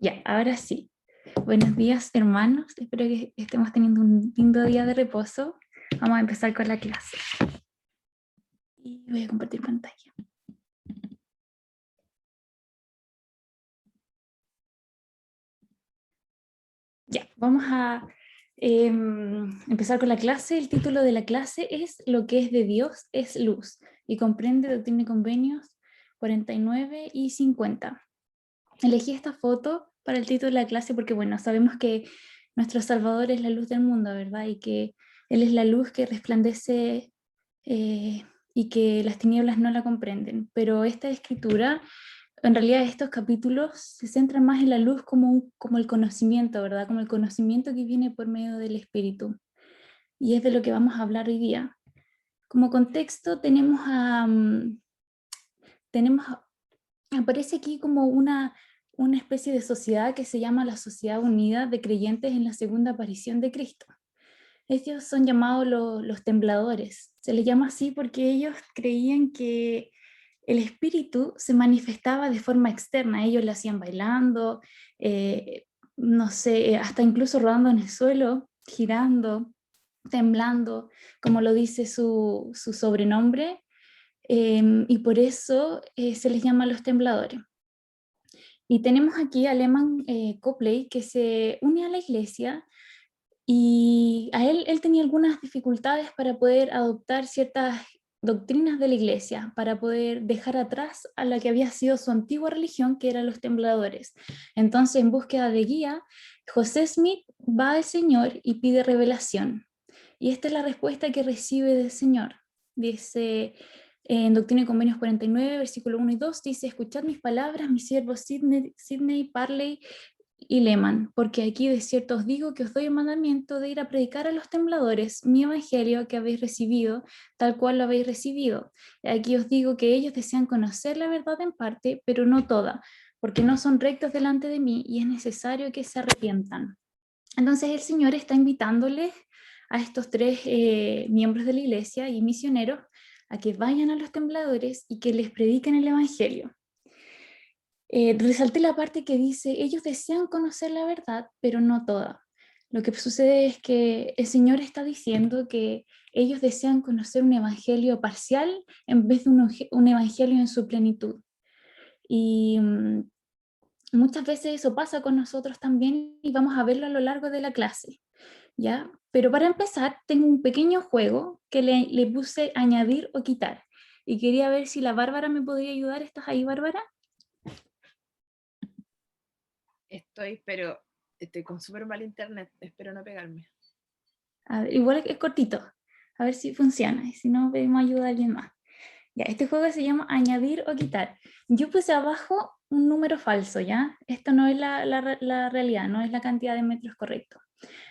Ya, ahora sí. Buenos días, hermanos. Espero que estemos teniendo un lindo día de reposo. Vamos a empezar con la clase. Y voy a compartir pantalla. Ya, vamos a empezar con la clase. El título de la clase es Lo que es de Dios es luz y comprende Doctrina y Convenios 49 y 50. Elegí esta foto para el título de la clase porque, bueno, sabemos que nuestro Salvador es la luz del mundo, ¿verdad? Y que Él es la luz que resplandece y que las tinieblas no la comprenden. Pero esta escritura, en realidad estos capítulos se centran más en la luz como el conocimiento, ¿verdad? Como el conocimiento que viene por medio del Espíritu. Y es de lo que vamos a hablar hoy día. Como contexto aparece aquí como una especie de sociedad que se llama la Sociedad Unida de Creyentes en la Segunda Aparición de Cristo. Ellos son llamados los tembladores. Se les llama así porque ellos creían que el espíritu se manifestaba de forma externa. Ellos lo hacían bailando, no sé, hasta incluso rodando en el suelo, girando, temblando, como lo dice su sobrenombre, y por eso se les llama los tembladores. Y tenemos aquí a Lehman Copley, que se une a la iglesia, y él tenía algunas dificultades para poder adoptar ciertas doctrinas de la iglesia, para poder dejar atrás a la que había sido su antigua religión, que eran los tembladores. Entonces, en búsqueda de guía, José Smith va al Señor y pide revelación. Y esta es la respuesta que recibe del Señor. Dice en Doctrina y Convenios 49, versículo 1 y 2, dice: escuchad mis palabras, mis siervos Sidney, Parley y Lehman, porque aquí de cierto os digo que os doy el mandamiento de ir a predicar a los tembladores mi evangelio que habéis recibido, tal cual lo habéis recibido. Aquí os digo que ellos desean conocer la verdad en parte, pero no toda, porque no son rectos delante de mí y es necesario que se arrepientan. Entonces el Señor está invitándoles a estos tres miembros de la iglesia y misioneros a que vayan a los tembladores y que les prediquen el evangelio. Resalté la parte que dice: ellos desean conocer la verdad, pero no toda. Lo que sucede es que el Señor está diciendo que ellos desean conocer un evangelio parcial en vez de un evangelio en su plenitud. Y muchas veces eso pasa con nosotros también y vamos a verlo a lo largo de la clase, ¿ya? Pero para empezar, tengo un pequeño juego que le puse añadir o quitar. Y quería ver si la Bárbara me podría ayudar. ¿Estás ahí, Bárbara? Pero estoy con súper mal internet, espero no pegarme. A ver, igual es cortito, a ver si funciona, y si no pedimos ayuda a alguien más. Ya, este juego se llama añadir o quitar. Yo puse abajo un número falso, ¿ya? Esto no es la realidad, no es la cantidad de metros correcto.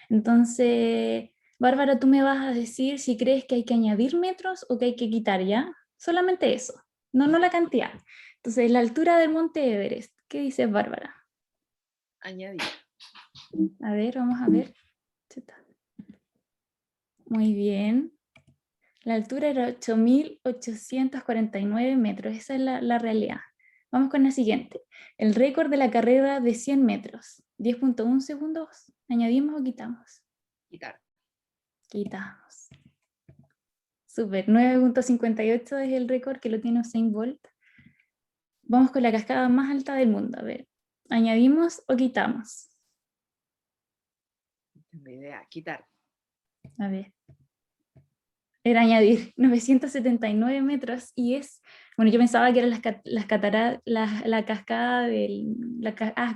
Entonces, Bárbara, tú me vas a decir si crees que hay que añadir metros o que hay que quitar, ¿ya? Solamente eso, no la cantidad. Entonces, la altura del Monte Everest, ¿qué dices, Bárbara? Añadir. A ver, vamos a ver. Chuta. Muy bien. La altura era 8.849 metros, esa es la realidad. Vamos con la siguiente. El récord de la carrera de 100 metros, 10.1 segundos. ¿Añadimos o quitamos? Quitar. Quitamos. Súper, 9.58 es el récord que lo tiene Usain Bolt. Vamos con la cascada más alta del mundo. A ver, ¿añadimos o quitamos? No tengo idea. Quitar. A ver. Era añadir 979 metros y es, bueno, yo pensaba que eran la cascada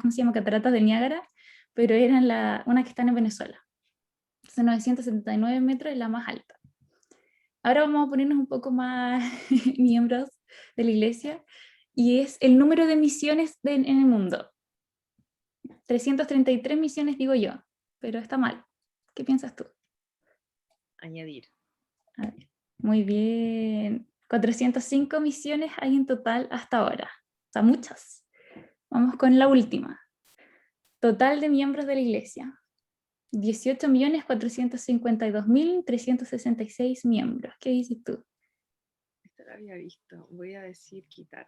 ¿cómo se llama? Cataratas del Niágara, pero eran una que están en Venezuela. Entonces 979 metros es la más alta. Ahora vamos a ponernos un poco más miembros de la iglesia y es el número de misiones en el mundo. 333 misiones digo yo, pero está mal. ¿Qué piensas tú? Añadir. A ver, muy bien. 405 misiones hay en total hasta ahora. O sea, muchas. Vamos con la última. Total de miembros de la iglesia. 18.452.366 miembros. ¿Qué dices tú? Esto lo había visto. Voy a decir quitar.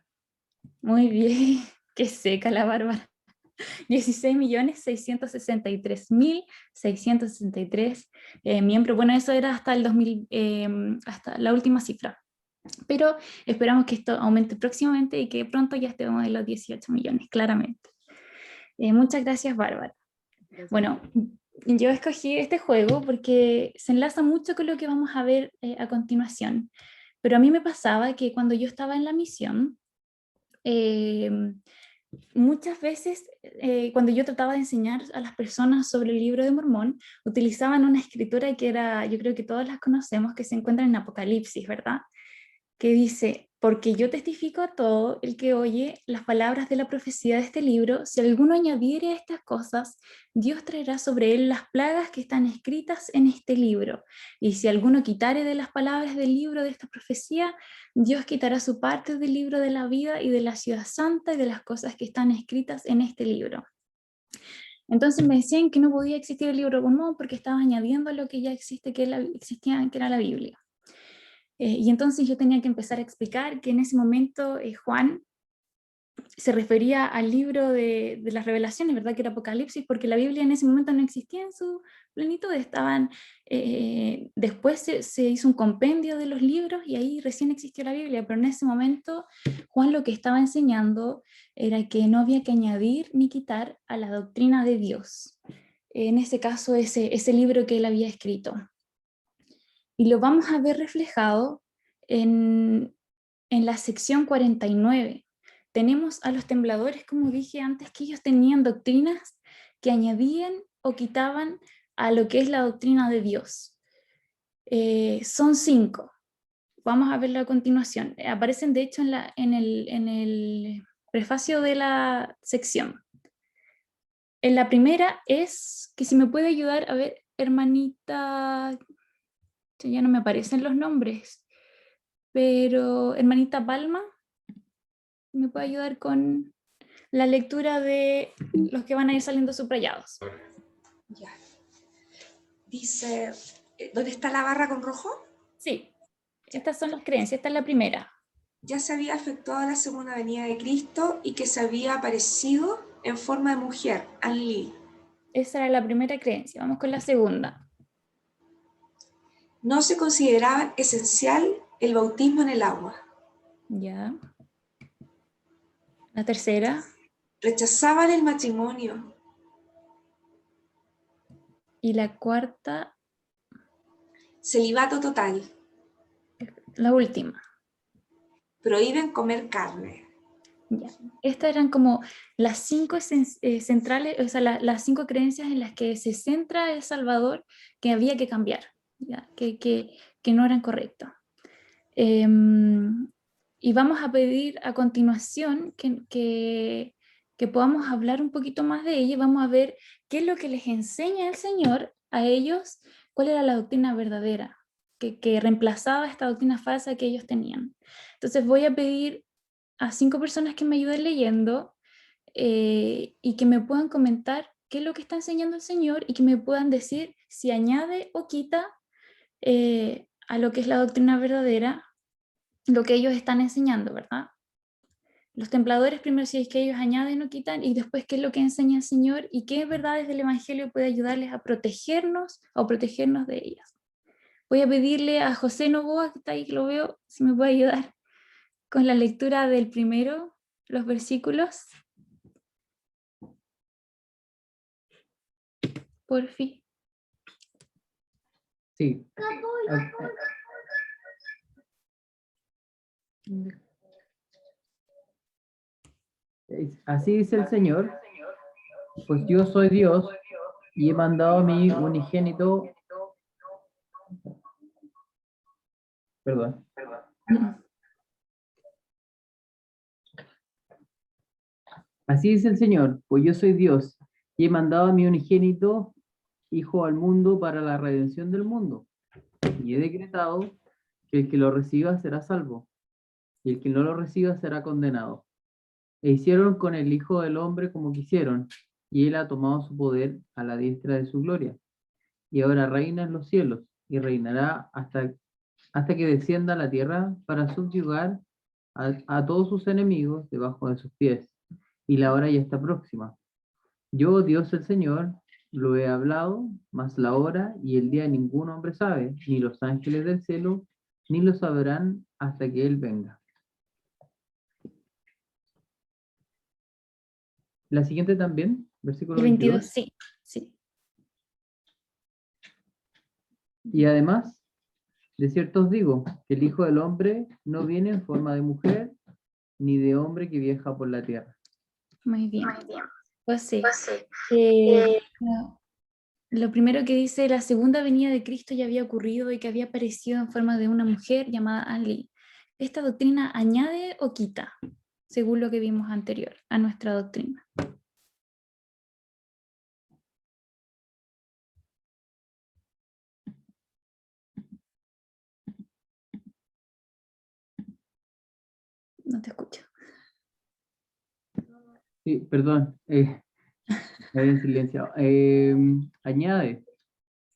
Muy bien. Qué seca la Bárbara. 16.663.663 miembros. Bueno, eso era hasta el 2000, hasta la última cifra. Pero esperamos que esto aumente próximamente y que pronto ya estemos en los 18 millones, claramente. Muchas gracias, Bárbara. Gracias. Bueno, yo escogí este juego porque se enlaza mucho con lo que vamos a ver a continuación. Pero a mí me pasaba que cuando yo estaba en la misión, muchas veces cuando yo trataba de enseñar a las personas sobre el libro de Mormón, utilizaban una escritura que era, yo creo que todas las conocemos, que se encuentra en Apocalipsis, ¿verdad? Que dice, porque yo testifico a todo el que oye las palabras de la profecía de este libro, si alguno añadiere a estas cosas, Dios traerá sobre él las plagas que están escritas en este libro. Y si alguno quitare de las palabras del libro de esta profecía, Dios quitará su parte del libro de la vida y de la ciudad santa y de las cosas que están escritas en este libro. Entonces me decían que no podía existir el libro de Mormón porque estaba añadiendo a lo que ya existe, existía, que era la Biblia. Y entonces yo tenía que empezar a explicar que en ese momento Juan se refería al libro de las revelaciones, ¿verdad? Que era Apocalipsis, porque la Biblia en ese momento no existía en su plenitud, después se hizo un compendio de los libros y ahí recién existió la Biblia, pero en ese momento Juan lo que estaba enseñando era que no había que añadir ni quitar a la doctrina de Dios, en ese caso ese libro que él había escrito. Y lo vamos a ver reflejado en la sección 49. Tenemos a los tembladores, como dije antes, que ellos tenían doctrinas que añadían o quitaban a lo que es la doctrina de Dios. Son 5. Vamos a verlo a continuación. Aparecen de hecho en el prefacio de la sección. En la primera es, que si me puede ayudar, a ver, hermanita, ya no me aparecen los nombres, pero hermanita Palma, ¿me puede ayudar con la lectura de los que van a ir saliendo subrayados? Ya. Dice, ¿dónde está la barra con rojo? Sí, estas son las creencias, esta es la primera. Ya se había efectuado la segunda venida de Cristo y que se había aparecido en forma de mujer, Anlil. Esa era la primera creencia, vamos con la segunda. No se consideraba esencial el bautismo en el agua. Ya. La tercera. Rechazaban el matrimonio. Y la cuarta. Celibato total. La última. Prohíben comer carne. Ya. Estas eran como las 5 centrales, o sea, las 5 creencias en las que se centra El Salvador que había que cambiar, ¿ya? Que no eran correctas. Y vamos a pedir a continuación que podamos hablar un poquito más de ella y vamos a ver qué es lo que les enseña el Señor a ellos, cuál era la doctrina verdadera, que reemplazaba esta doctrina falsa que ellos tenían. Entonces voy a pedir a 5 personas que me ayuden leyendo y que me puedan comentar qué es lo que está enseñando el Señor y que me puedan decir si añade o quita a lo que es la doctrina verdadera, lo que ellos están enseñando, ¿verdad? Los templadores primero si es que ellos añaden o quitan y después qué es lo que enseña el Señor y qué verdades del Evangelio puede ayudarles a protegernos o protegernos de ellas. Voy a pedirle a José Novoa, que está ahí, que lo veo, si me puede ayudar con la lectura del primero, los versículos. Por fin. Sí. Así dice el Señor, pues yo soy Dios y he mandado a mi unigénito. Perdón. Así dice el Señor, pues yo soy Dios y he mandado a mi unigénito Hijo al mundo para la redención del mundo. Y he decretado que el que lo reciba será salvo, y el que no lo reciba será condenado. E hicieron con el Hijo del Hombre como quisieron, y él ha tomado su poder a la diestra de su gloria. Y ahora reina en los cielos, y reinará hasta que descienda a la tierra para subyugar a todos sus enemigos debajo de sus pies. Y la hora ya está próxima. Yo, Dios el Señor, lo he hablado, mas la hora y el día ningún hombre sabe, ni los ángeles del cielo, ni lo sabrán hasta que Él venga. La siguiente también, versículo El 22, 22. sí, sí. Y además, de cierto os digo, que el Hijo del Hombre no viene en forma de mujer, ni de hombre que viaja por la tierra. Muy bien. Pues sí. Eh, lo primero que dice, la segunda venida de Cristo ya había ocurrido y que había aparecido en forma de una mujer llamada Ali. ¿Esta doctrina añade o quita, según lo que vimos anterior, a nuestra doctrina? No te escucho. Sí, perdón, me habían silenciado. Añade,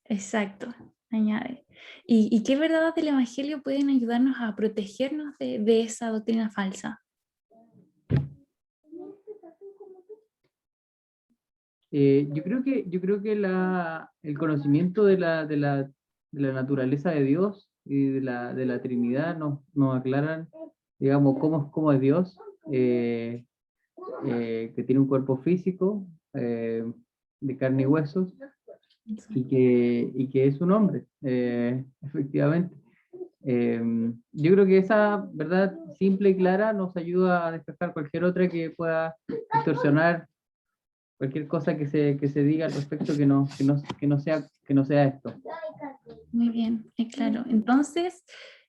Exacto, añade. ¿Y qué verdades del Evangelio pueden ayudarnos a protegernos de esa doctrina falsa? yo creo que el conocimiento de la naturaleza de Dios y de la Trinidad nos aclaran, digamos, cómo es Dios, que tiene un cuerpo físico, de carne y huesos, y que es un hombre, efectivamente. Yo creo que esa verdad simple y clara nos ayuda a despejar cualquier otra que pueda distorsionar cualquier cosa que se diga al respecto que no sea esto. Muy bien, claro. Entonces,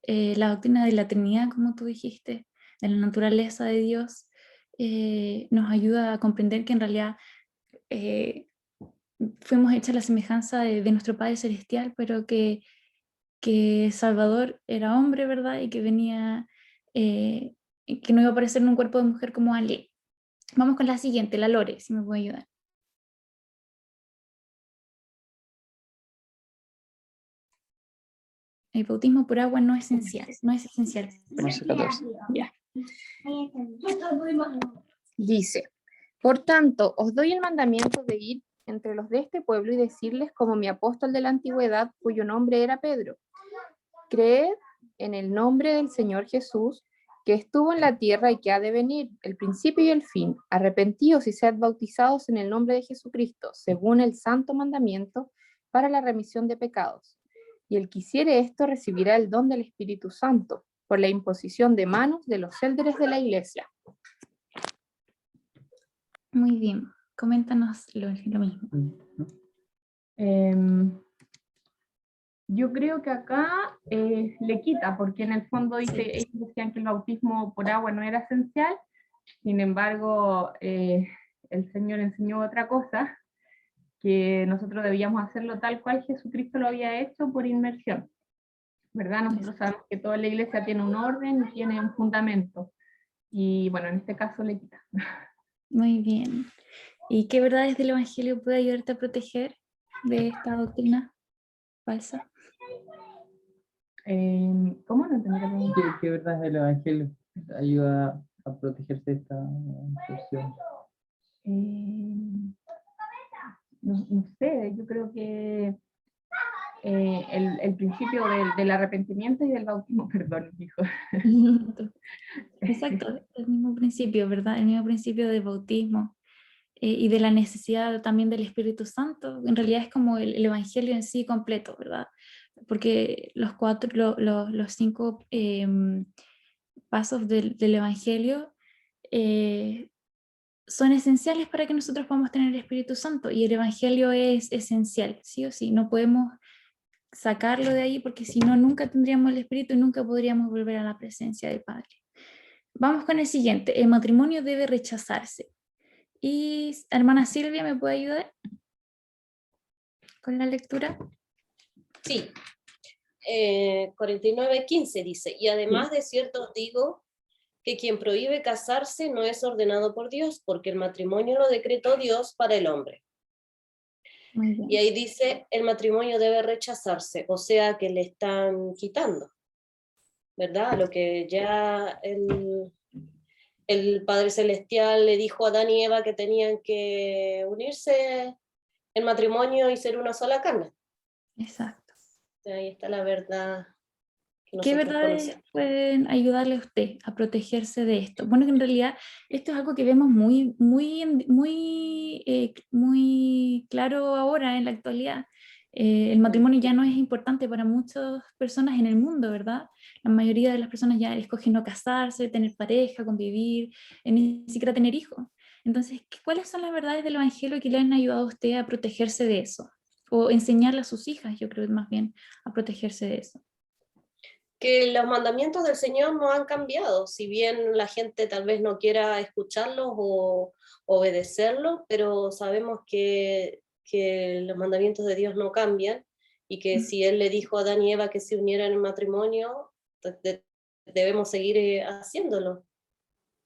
la doctrina de la Trinidad, como tú dijiste, de la naturaleza de Dios, nos ayuda a comprender que en realidad fuimos hechas a la semejanza de nuestro Padre Celestial, pero que Salvador era hombre, ¿verdad? Y que venía, que no iba a aparecer en un cuerpo de mujer como Ali. Vamos con la siguiente, la Lore, si me puede ayudar. El bautismo por agua no es esencial, no es esencial. Verso 14. Ya. Dice, por tanto, os doy el mandamiento de ir entre los de este pueblo y decirles como mi apóstol de la antigüedad, cuyo nombre era Pedro, creed en el nombre del Señor Jesús, que estuvo en la tierra y que ha de venir, el principio y el fin. Arrepentíos y sed bautizados en el nombre de Jesucristo, según el santo mandamiento, para la remisión de pecados. Y el que hiciere esto recibirá el don del Espíritu Santo, por la imposición de manos de los élderes de la iglesia. Muy bien, coméntanos lo mismo. Yo creo que acá le quita, porque en el fondo dice, Sí. ellos decían que el bautismo por agua no era esencial, sin embargo, el Señor enseñó otra cosa, que nosotros debíamos hacerlo tal cual Jesucristo lo había hecho por inmersión, ¿verdad? Nosotros sabemos que toda la iglesia tiene un orden y tiene un fundamento, y bueno, en este caso le quita. Muy bien. ¿Y qué verdades del Evangelio puede ayudarte a proteger de esta doctrina falsa? ¿Cómo no entendí la pregunta? ¿Qué verdad del Evangelio ayuda a protegerse de esta distorsión? No sé, yo creo que el principio del arrepentimiento y del bautismo, perdón, hijo. Exacto, el mismo principio, ¿verdad? El mismo principio del bautismo y de la necesidad también del Espíritu Santo. En realidad es como el Evangelio en sí completo, ¿verdad? Porque los 5 pasos del Evangelio son esenciales para que nosotros podamos tener el Espíritu Santo, y el Evangelio es esencial, sí o sí. No podemos sacarlo de ahí porque si no, nunca tendríamos el Espíritu y nunca podríamos volver a la presencia del Padre. Vamos con el siguiente. El matrimonio debe rechazarse. Y hermana Silvia, ¿me puede ayudar con la lectura? Sí, 49:15 dice, y además de cierto os digo que quien prohíbe casarse no es ordenado por Dios, porque el matrimonio lo decretó Dios para el hombre. Muy bien. Y ahí dice, el matrimonio debe rechazarse, o sea que le están quitando, ¿verdad? Lo que ya el Padre Celestial le dijo a Adán y Eva que tenían que unirse en matrimonio y ser una sola carne. Exacto. Ahí está la verdad que ¿Qué nosotros verdades conocemos. pueden ayudarle a usted a protegerse de esto? Bueno, que en realidad esto es algo que vemos muy claro ahora en la actualidad. El matrimonio ya no es importante para muchas personas en el mundo, ¿verdad? La mayoría de las personas ya escogen no casarse, tener pareja, convivir, ni siquiera tener hijos. Entonces, ¿cuáles son las verdades del Evangelio que le han ayudado a usted a protegerse de eso? O enseñarle a sus hijas, yo creo más bien, a protegerse de eso. Que los mandamientos del Señor no han cambiado, si bien la gente tal vez no quiera escucharlos o obedecerlos, pero sabemos que los mandamientos de Dios no cambian y que si Él le dijo a Adán y Eva que se unieran en matrimonio, debemos seguir haciéndolo,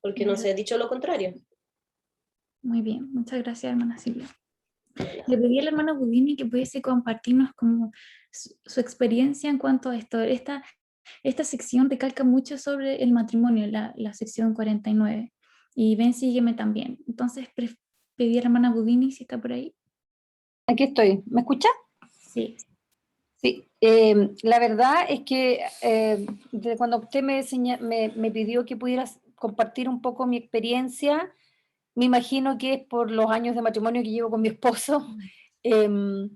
porque no se ha dicho lo contrario. Muy bien, muchas gracias, hermana Silvia. Le pedí a la hermana Budini que pudiese compartirnos como su experiencia en cuanto a esto. Esta sección recalca mucho sobre el matrimonio, la sección 49. Y ven, sígueme también. Entonces pedí a la hermana Budini si está por ahí. Aquí estoy. ¿Me escucha? Sí. Sí. La verdad es que desde cuando usted me pidió que pudiera compartir un poco mi experiencia, me imagino que es por los años de matrimonio que llevo con mi esposo. He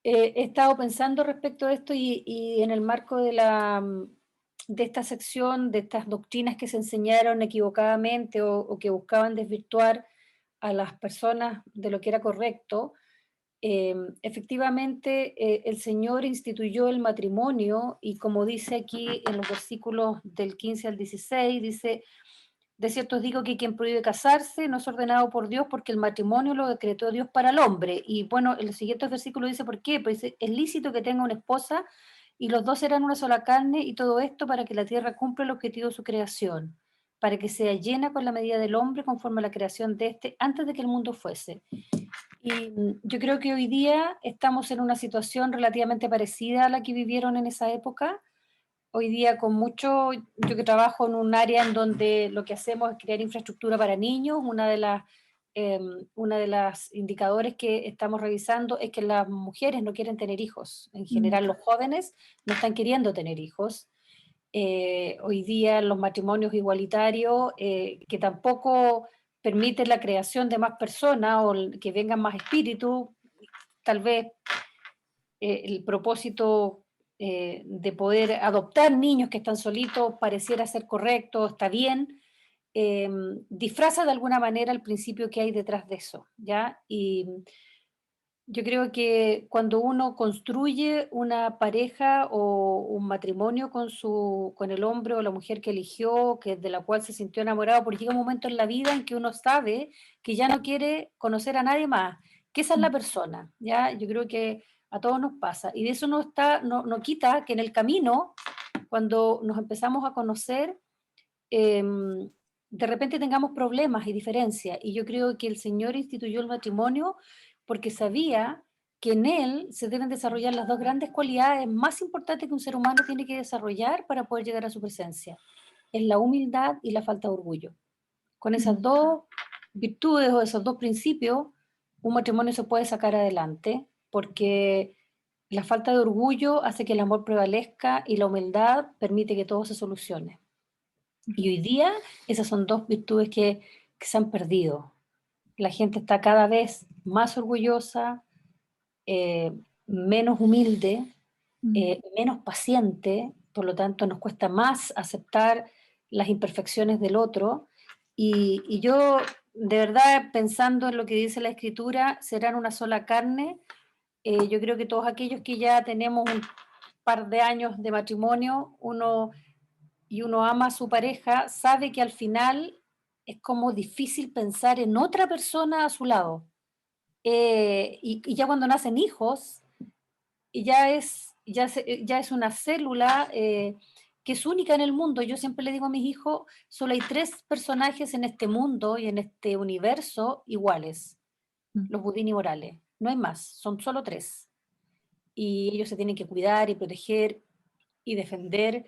estado pensando respecto a esto y en el marco de esta sección, de estas doctrinas que se enseñaron equivocadamente o que buscaban desvirtuar a las personas de lo que era correcto, efectivamente el Señor instituyó el matrimonio y como dice aquí en los versículos del 15 al 16, dice: de cierto os digo que quien prohíbe casarse no es ordenado por Dios, porque el matrimonio lo decretó Dios para el hombre. Y bueno, el siguiente versículo dice por qué, pues dice: es lícito que tenga una esposa y los dos serán una sola carne, y todo esto para que la tierra cumpla el objetivo de su creación, para que sea llena con la medida del hombre conforme a la creación de éste antes de que el mundo fuese. Y yo creo que hoy día estamos en una situación relativamente parecida a la que vivieron en esa época. Hoy día con mucho, yo que trabajo en un área en donde lo que hacemos es crear infraestructura para niños, una de las indicadores que estamos revisando es que las mujeres no quieren tener hijos. En general los jóvenes no están queriendo tener hijos. Hoy día los matrimonios igualitarios que tampoco permiten la creación de más personas o que vengan más espíritus, tal vez el propósito de poder adoptar niños que están solitos pareciera ser correcto, está bien, disfraza de alguna manera el principio que hay detrás de eso, ¿ya? Y yo creo que cuando uno construye una pareja o un matrimonio con el hombre o la mujer que eligió, de la cual se sintió enamorado, porque llega un momento en la vida en que uno sabe que ya no quiere conocer a nadie más, que esa es la persona, ¿ya? Yo creo que a todos nos pasa. Y de eso no quita que en el camino, cuando nos empezamos a conocer, de repente tengamos problemas y diferencias. Y yo creo que el Señor instituyó el matrimonio porque sabía que en él se deben desarrollar las dos grandes cualidades más importantes que un ser humano tiene que desarrollar para poder llegar a su presencia. Es la humildad y la falta de orgullo. Con esas dos virtudes o esos dos principios, un matrimonio se puede sacar adelante porque la falta de orgullo hace que el amor prevalezca y la humildad permite que todo se solucione. Y hoy día esas son dos virtudes que se han perdido. La gente está cada vez más orgullosa, menos humilde, menos paciente, por lo tanto nos cuesta más aceptar las imperfecciones del otro. Y yo, de verdad, pensando en lo que dice la Escritura, serán una sola carne. Yo creo que todos aquellos que ya tenemos un par de años de matrimonio, uno ama a su pareja, sabe que al final es como difícil pensar en otra persona a su lado. Y ya cuando nacen hijos, ya es una célula que es única en el mundo. Yo siempre le digo a mis hijos, solo hay 3 personajes en este mundo y en este universo iguales, los Budín y Morales. No hay más, son solo 3. Y ellos se tienen que cuidar y proteger y defender.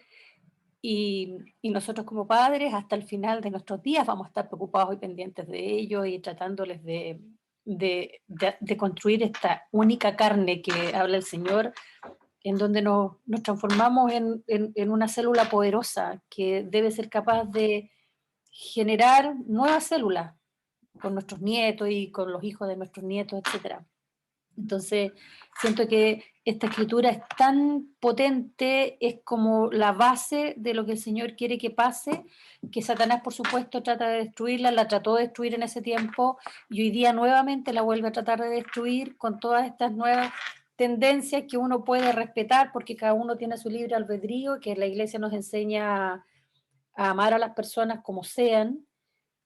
y nosotros como padres hasta el final de nuestros días vamos a estar preocupados y pendientes de ellos y tratándoles de construir esta única carne que habla el Señor, en donde nos transformamos en una célula poderosa que debe ser capaz de generar nuevas células con nuestros nietos y con los hijos de nuestros nietos, etc. Entonces, siento que esta escritura es tan potente, es como la base de lo que el Señor quiere que pase, que Satanás, por supuesto, trata de destruirla, la trató de destruir en ese tiempo, y hoy día nuevamente la vuelve a tratar de destruir con todas estas nuevas tendencias que uno puede respetar, porque cada uno tiene su libre albedrío, que la Iglesia nos enseña a amar a las personas como sean,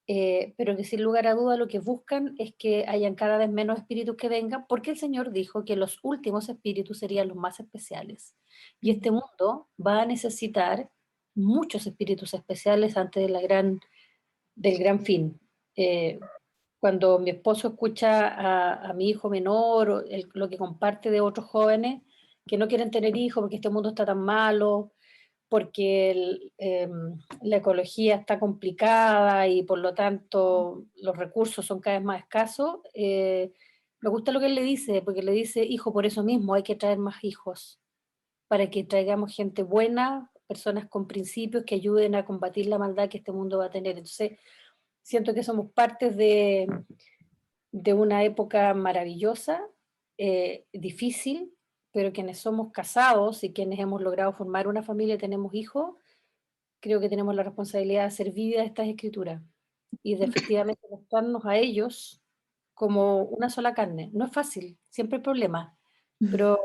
pero que sin lugar a duda lo que buscan es que hayan cada vez menos espíritus que vengan, porque el Señor dijo que los últimos espíritus serían los más especiales. Y este mundo va a necesitar muchos espíritus especiales antes de del gran fin. Cuando mi esposo escucha a mi hijo menor, o lo que comparte de otros jóvenes que no quieren tener hijos porque este mundo está tan malo, porque la ecología está complicada y por lo tanto los recursos son cada vez más escasos, me gusta lo que él le dice, porque le dice, hijo, por eso mismo hay que traer más hijos, para que traigamos gente buena, personas con principios que ayuden a combatir la maldad que este mundo va a tener. Entonces, siento que somos partes de una época maravillosa, difícil, pero quienes somos casados y quienes hemos logrado formar una familia y tenemos hijos, creo que tenemos la responsabilidad de hacer vida a estas escrituras y de efectivamente mostrarnos a ellos como una sola carne. No es fácil, siempre hay problemas, pero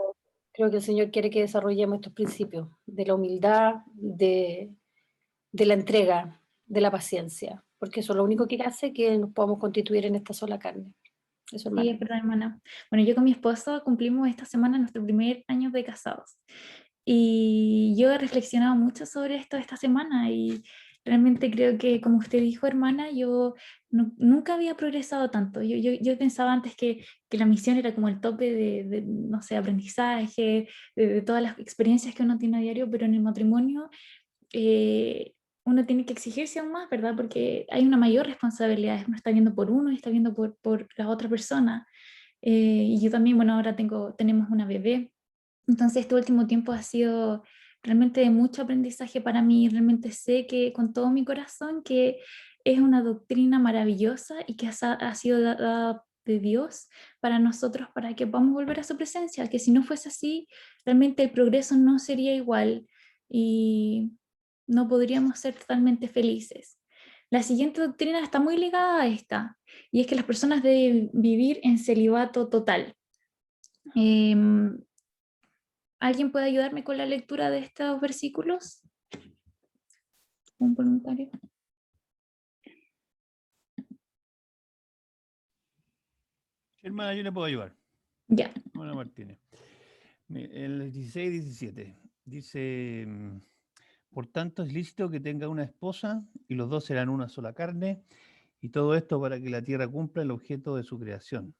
creo que el Señor quiere que desarrollemos estos principios de la humildad, de la entrega, de la paciencia, porque eso es lo único que hace que nos podamos constituir en esta sola carne. Eso, Sí, hermano. es verdad, hermana. Bueno, yo con mi esposo cumplimos esta semana nuestro primer año de casados. Y yo he reflexionado mucho sobre esto esta semana y realmente creo que, como usted dijo, hermana, yo nunca había progresado tanto. Yo pensaba antes que la misión era como el tope no sé, aprendizaje, de todas las experiencias que uno tiene a diario, pero en el matrimonio uno tiene que exigirse aún más, ¿verdad? Porque hay una mayor responsabilidad, uno está viendo por uno y está viendo por la otra persona. Y yo también, bueno, ahora tenemos una bebé, entonces este último tiempo ha sido realmente de mucho aprendizaje para mí, realmente sé que con todo mi corazón que es una doctrina maravillosa y que ha sido dada de Dios para nosotros, para que podamos volver a su presencia, que si no fuese así, realmente el progreso no sería igual y no podríamos ser totalmente felices. La siguiente doctrina está muy ligada a esta, y es que las personas deben vivir en celibato total. Em, ¿Alguien puede ayudarme con la lectura de estos versículos? ¿Un voluntario? Hermana, yo le puedo ayudar. Ya. Hermana Martínez. El 16 y 17 dice, por tanto es lícito que tenga una esposa y los dos serán una sola carne, y todo esto para que la tierra cumpla el objeto de su creación,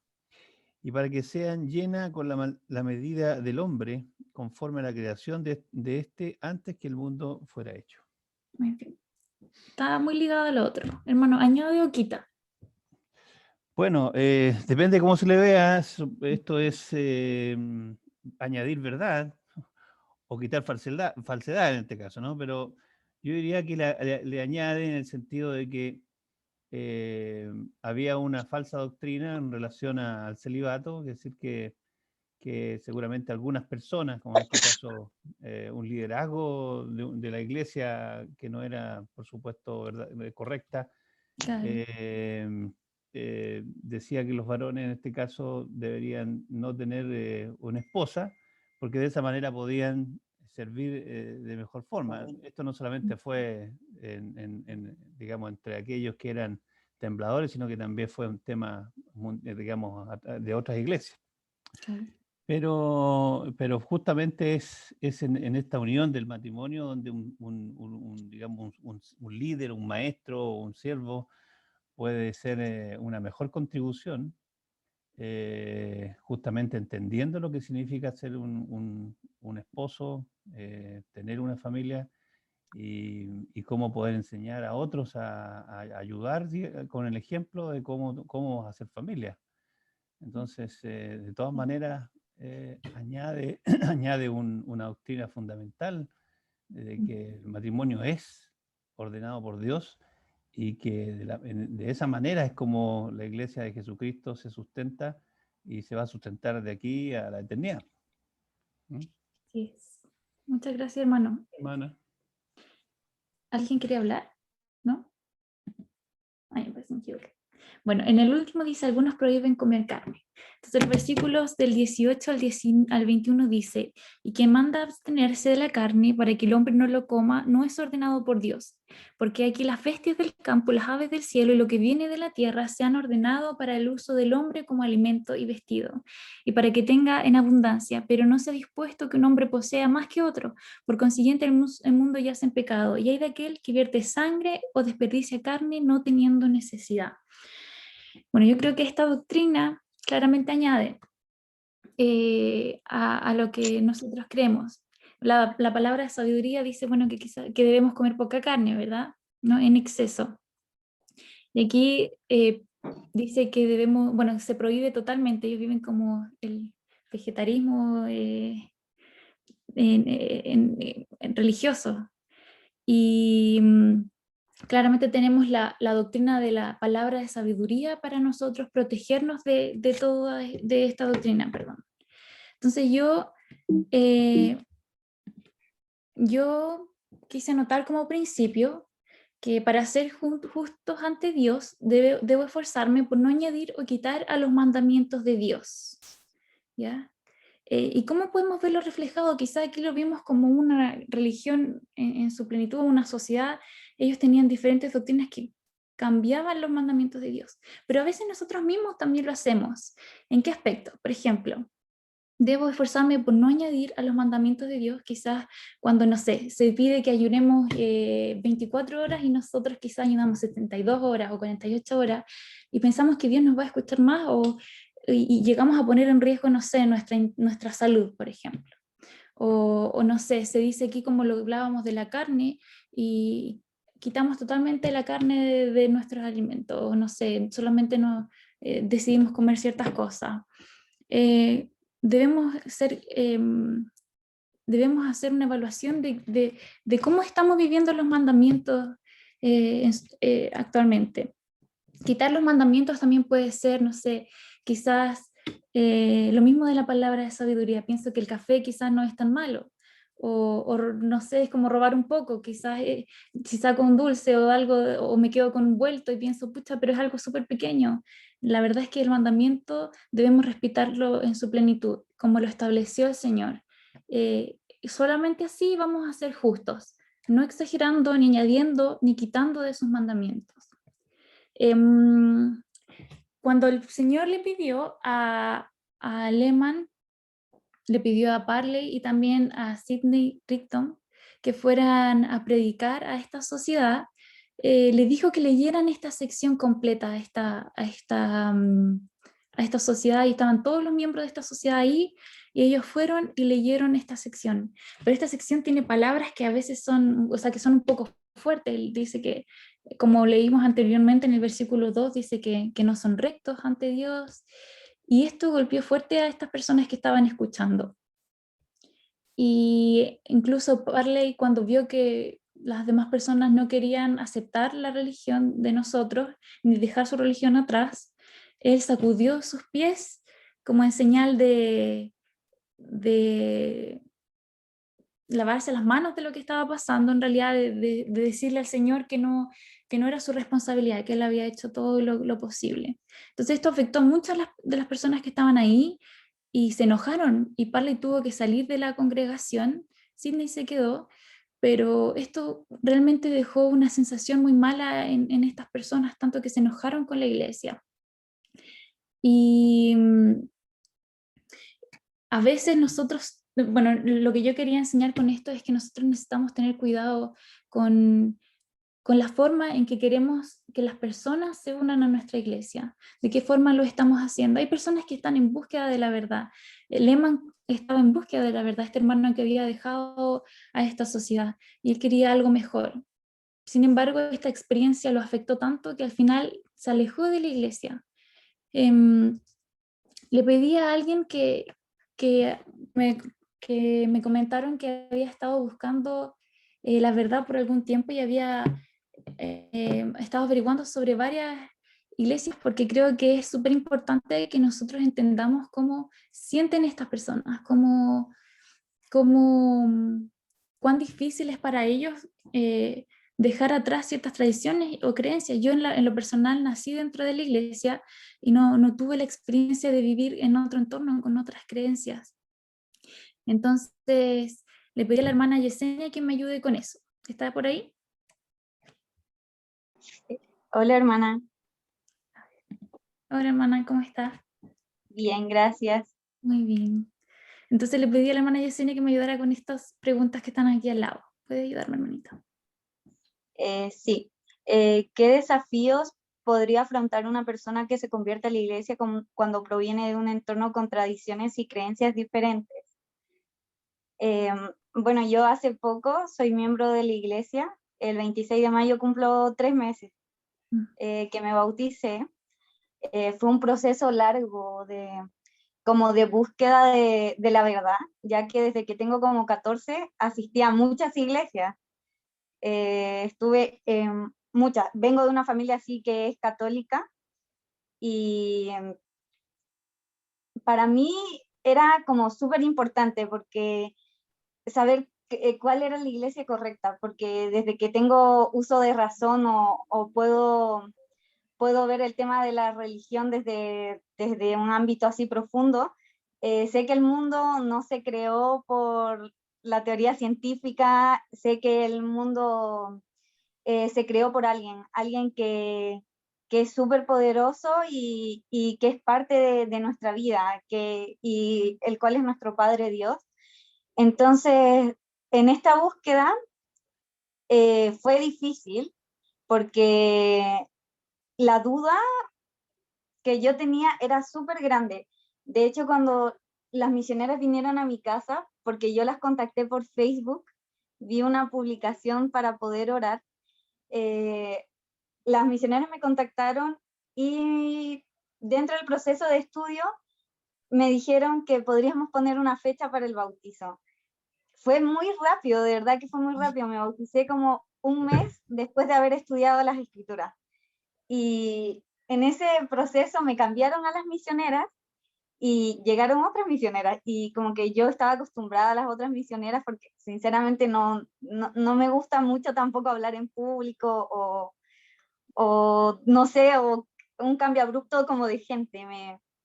y para que sean llena con la medida del hombre, conforme a la creación de este antes que el mundo fuera hecho. Muy bien. Está muy ligado al otro. Hermano, ¿añade o quita? Bueno, depende de cómo se le vea. Esto es añadir verdad o quitar falsedad en este caso, ¿no? Pero yo diría que le añade en el sentido de que había una falsa doctrina en relación al celibato, es decir, que seguramente algunas personas, como en este caso un liderazgo de la iglesia que no era, por supuesto, correcta, Claro. decía que los varones en este caso deberían no tener una esposa, porque de esa manera podían servir de mejor forma. Esto no solamente fue, digamos, entre aquellos que eran tembladores, sino que también fue un tema, digamos, de otras iglesias. Claro. Pero justamente es en esta unión del matrimonio donde digamos, un líder, un maestro, un siervo puede ser una mejor contribución, justamente entendiendo lo que significa ser un esposo, tener una familia y cómo poder enseñar a otros a ayudar con el ejemplo de cómo hacer familia. Entonces, de todas maneras, añade, añade una doctrina fundamental de que el matrimonio es ordenado por Dios y que de esa manera es como la iglesia de Jesucristo se sustenta y se va a sustentar de aquí a la eternidad. ¿Mm? Sí. Muchas gracias, hermano. Hermana. ¿Alguien quiere hablar? ¿No? Ay, me parece que me equivoqué. Bueno, en el último dice, algunos prohíben comer carne. Entonces, los versículos del 18 al 21 dice, y quien manda abstenerse de la carne para que el hombre no lo coma, no es ordenado por Dios, porque aquí las bestias del campo, las aves del cielo y lo que viene de la tierra se han ordenado para el uso del hombre como alimento y vestido, y para que tenga en abundancia, pero no se ha dispuesto que un hombre posea más que otro. Por consiguiente, el mundo yace en pecado, y hay de aquel que vierte sangre o desperdicia carne no teniendo necesidad. Bueno, yo creo que esta doctrina claramente añade a lo que nosotros creemos. La palabra de sabiduría dice, bueno, que debemos comer poca carne, ¿verdad? No en exceso. Y aquí dice que debemos, bueno, se prohíbe totalmente, ellos viven como el vegetarismo en religioso. Y claramente tenemos la doctrina de la palabra de sabiduría para nosotros protegernos de esta doctrina, perdón. Entonces yo quise anotar como principio que para ser justos ante Dios debo esforzarme por no añadir o quitar a los mandamientos de Dios. ¿Ya? ¿Y cómo podemos verlo reflejado? Quizá aquí lo vimos como una religión en su plenitud, una sociedad. Ellos tenían diferentes doctrinas que cambiaban los mandamientos de Dios, pero a veces nosotros mismos también lo hacemos. ¿En qué aspecto? Por ejemplo, debo esforzarme por no añadir a los mandamientos de Dios, quizás cuando, no sé, se pide que ayunemos 24 horas y nosotros quizás ayunamos 72 horas o 48 horas y pensamos que Dios nos va a escuchar más y llegamos a poner en riesgo, no sé, nuestra salud, por ejemplo. O no sé, se dice aquí como lo hablábamos de la carne y quitamos totalmente la carne de nuestros alimentos, o no sé, solamente decidimos comer ciertas cosas. Debemos hacer una evaluación de cómo estamos viviendo los mandamientos actualmente. Quitar los mandamientos también puede ser, no sé, quizás lo mismo de la palabra de sabiduría. Pienso que el café quizás no es tan malo. O no sé, es como robar un poco, quizás si saco un dulce o algo, o me quedo con un vuelto y pienso, pucha, pero es algo súper pequeño. La verdad es que el mandamiento debemos respetarlo en su plenitud, como lo estableció el Señor. Solamente así vamos a ser justos, no exagerando, ni añadiendo, ni quitando de sus mandamientos. Cuando el Señor le pidió a Lehman, le pidió a Parley y también a Sidney Rigdon que fueran a predicar a esta sociedad, le dijo que leyeran esta sección completa a esta sociedad, y estaban todos los miembros de esta sociedad ahí, y ellos fueron y leyeron esta sección. Pero esta sección tiene palabras que a veces son, o sea, que son un poco fuertes. Él dice que, como leímos anteriormente en el versículo 2, dice que no son rectos ante Dios, y esto golpeó fuerte a estas personas que estaban escuchando. Y incluso Parley, cuando vio que las demás personas no querían aceptar la religión de nosotros, ni dejar su religión atrás, él sacudió sus pies como en señal de lavarse las manos de lo que estaba pasando, en realidad de decirle al Señor que no era su responsabilidad, que Él había hecho todo lo posible. Entonces esto afectó a muchas de las personas que estaban ahí y se enojaron, y Parley tuvo que salir de la congregación. Sidney se quedó, pero esto realmente dejó una sensación muy mala en estas personas, tanto que se enojaron con la iglesia. Y a veces nosotros, bueno, lo que yo quería enseñar con esto es que nosotros necesitamos tener cuidado con con la forma en que queremos que las personas se unan a nuestra iglesia, de qué forma lo estamos haciendo. Hay personas que están en búsqueda de la verdad. Lehman estaba en búsqueda de la verdad, este hermano que había dejado a esta sociedad, y él quería algo mejor. Sin embargo, esta experiencia lo afectó tanto que al final se alejó de la iglesia. Le pedí a alguien que me comentaron que había estado buscando la verdad por algún tiempo y había estado averiguando sobre varias iglesias, porque creo que es súper importante que nosotros entendamos cómo sienten estas personas, cuán difícil es para ellos dejar atrás ciertas tradiciones o creencias. Yo en lo personal nací dentro de la iglesia y no tuve la experiencia de vivir en otro entorno con otras creencias. Entonces le pedí a la hermana Yesenia que me ayude con eso. ¿Está por ahí? Hola, hermana. Hola hermana, ¿cómo estás? Bien, gracias. Muy bien. Entonces le pedí a la hermana Yesenia que me ayudara con estas preguntas que están aquí al lado. ¿Puede ayudarme, hermanita? Sí. ¿Qué desafíos podría afrontar una persona que se convierte a la iglesia cuando proviene de un entorno con tradiciones y creencias diferentes? Bueno, yo hace poco soy miembro de la iglesia. El 26 de mayo cumplo 3 meses que me bauticé. Fue un proceso largo como de búsqueda de la verdad, ya que desde que tengo como 14 asistí a muchas iglesias. Estuve en muchas. Vengo de una familia así que es católica y para mí era como súper importante porque saber cuál era la iglesia correcta, porque desde que tengo uso de razón o puedo ver el tema de la religión desde un ámbito así profundo, sé que el mundo no se creó por la teoría científica, sé que el mundo se creó por alguien que es súper poderoso y que es parte de nuestra vida, y el cual es nuestro Padre Dios. Entonces, en esta búsqueda fue difícil porque la duda que yo tenía era súper grande. De hecho, cuando las misioneras vinieron a mi casa, porque yo las contacté por Facebook, vi una publicación para poder orar, las misioneras me contactaron y dentro del proceso de estudio me dijeron que podríamos poner una fecha para el bautizo. Fue muy rápido, de verdad que fue muy rápido. Me bauticé como un mes después de haber estudiado las escrituras. Y en ese proceso me cambiaron a las misioneras y llegaron otras misioneras, y como que yo estaba acostumbrada a las otras misioneras porque sinceramente no me gusta mucho tampoco hablar en público o no sé, o un cambio abrupto como de gente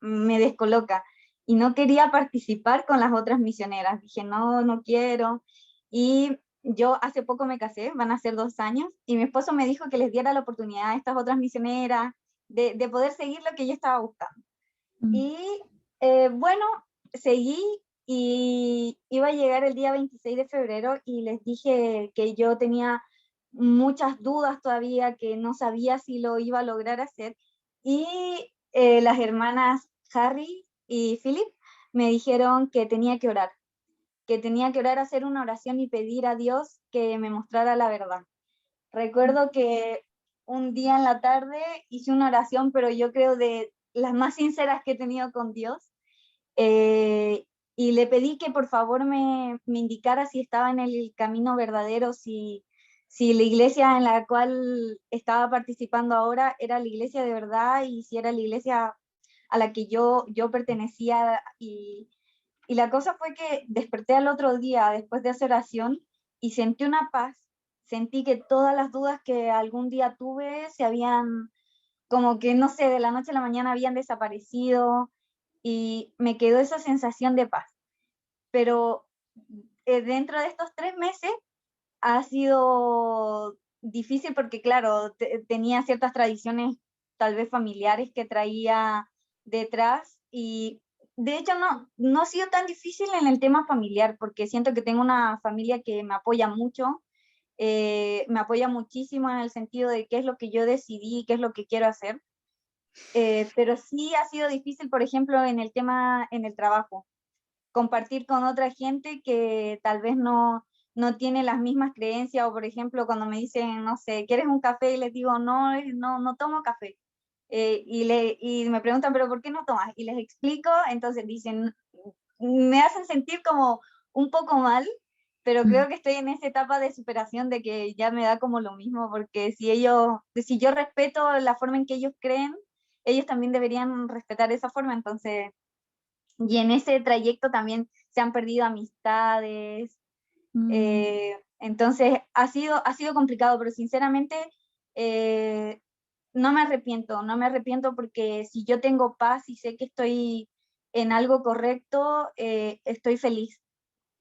me descoloca, y no quería participar con las otras misioneras. Dije, no quiero. Y yo hace poco me casé, van a ser 2 años, y mi esposo me dijo que les diera la oportunidad a estas otras misioneras de poder seguir lo que yo estaba buscando. Y bueno, seguí y iba a llegar el día 26 de febrero y les dije que yo tenía muchas dudas todavía, que no sabía si lo iba a lograr hacer. Y las hermanas Harry y Philip me dijeron que tenía que orar, hacer una oración y pedir a Dios que me mostrara la verdad. Recuerdo que un día en la tarde hice una oración, pero yo creo de las más sinceras que he tenido con Dios, y le pedí que por favor me indicara si estaba en el camino verdadero, si la iglesia en la cual estaba participando ahora era la iglesia de verdad y si era la iglesia a la que yo pertenecía. Y la cosa fue que desperté al otro día después de hacer oración y sentí una paz, sentí que todas las dudas que algún día tuve se habían, como que no sé, de la noche a la mañana habían desaparecido, y me quedó esa sensación de paz. Pero dentro de estos 3 meses ha sido difícil porque, claro, tenía ciertas tradiciones tal vez familiares que traía detrás, y de hecho no ha sido tan difícil en el tema familiar porque siento que tengo una familia que me apoya mucho, me apoya muchísimo en el sentido de qué es lo que yo decidí, qué es lo que quiero hacer. Pero sí ha sido difícil, por ejemplo, en el tema, en el trabajo, compartir con otra gente que tal vez no tiene las mismas creencias, o por ejemplo, cuando me dicen, no sé, ¿quieres un café? Y les digo, no tomo café. Y me preguntan, ¿pero por qué no tomas? Y les explico, entonces dicen, me hacen sentir como un poco mal, pero creo que estoy en esa etapa de superación de que ya me da como lo mismo, porque si yo respeto la forma en que ellos creen, ellos también deberían respetar esa forma, entonces, y en ese trayecto también se han perdido amistades, entonces ha sido complicado, pero sinceramente no me arrepiento porque si yo tengo paz y sé que estoy en algo correcto, estoy feliz.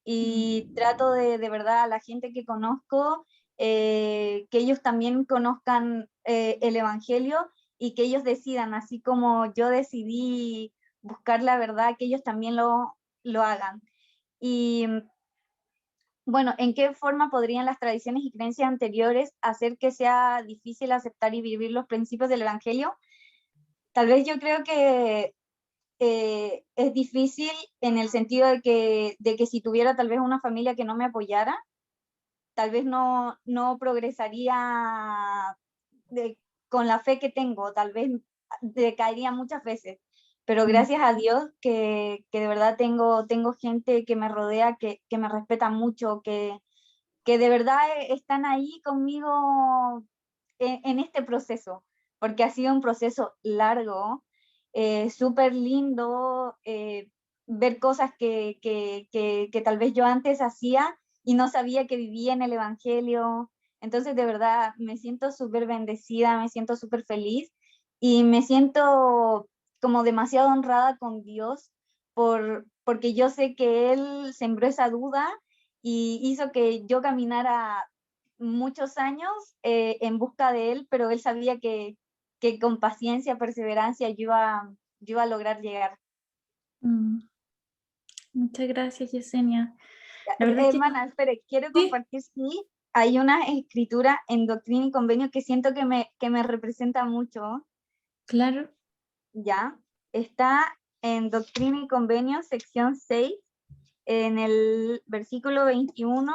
Y trato de verdad a la gente que conozco, que ellos también conozcan el Evangelio y que ellos decidan, así como yo decidí buscar la verdad, que ellos también lo hagan. Y bueno, ¿en qué forma podrían las tradiciones y creencias anteriores hacer que sea difícil aceptar y vivir los principios del Evangelio? Tal vez yo creo que es difícil en el sentido de que si tuviera tal vez una familia que no me apoyara, tal vez no progresaría con la fe que tengo, tal vez decaería muchas veces. Pero gracias a Dios que de verdad tengo gente que me rodea, que me respeta mucho, que de verdad están ahí conmigo en este proceso, porque ha sido un proceso largo, súper lindo, ver cosas que tal vez yo antes hacía y no sabía que vivía en el Evangelio. Entonces, de verdad, me siento súper bendecida, me siento súper feliz y me siento como demasiado honrada con Dios porque yo sé que Él sembró esa duda y hizo que yo caminara muchos años en busca de Él, pero Él sabía que con paciencia, perseverancia, yo iba a lograr llegar. Muchas gracias, Yesenia. La verdad es que Hermana, espere, quiero sí, compartir, sí, hay una escritura en Doctrina y Convenio que siento que me representa mucho, claro. ¿ya? Está en Doctrina y Convenio, sección 6, en el versículo 21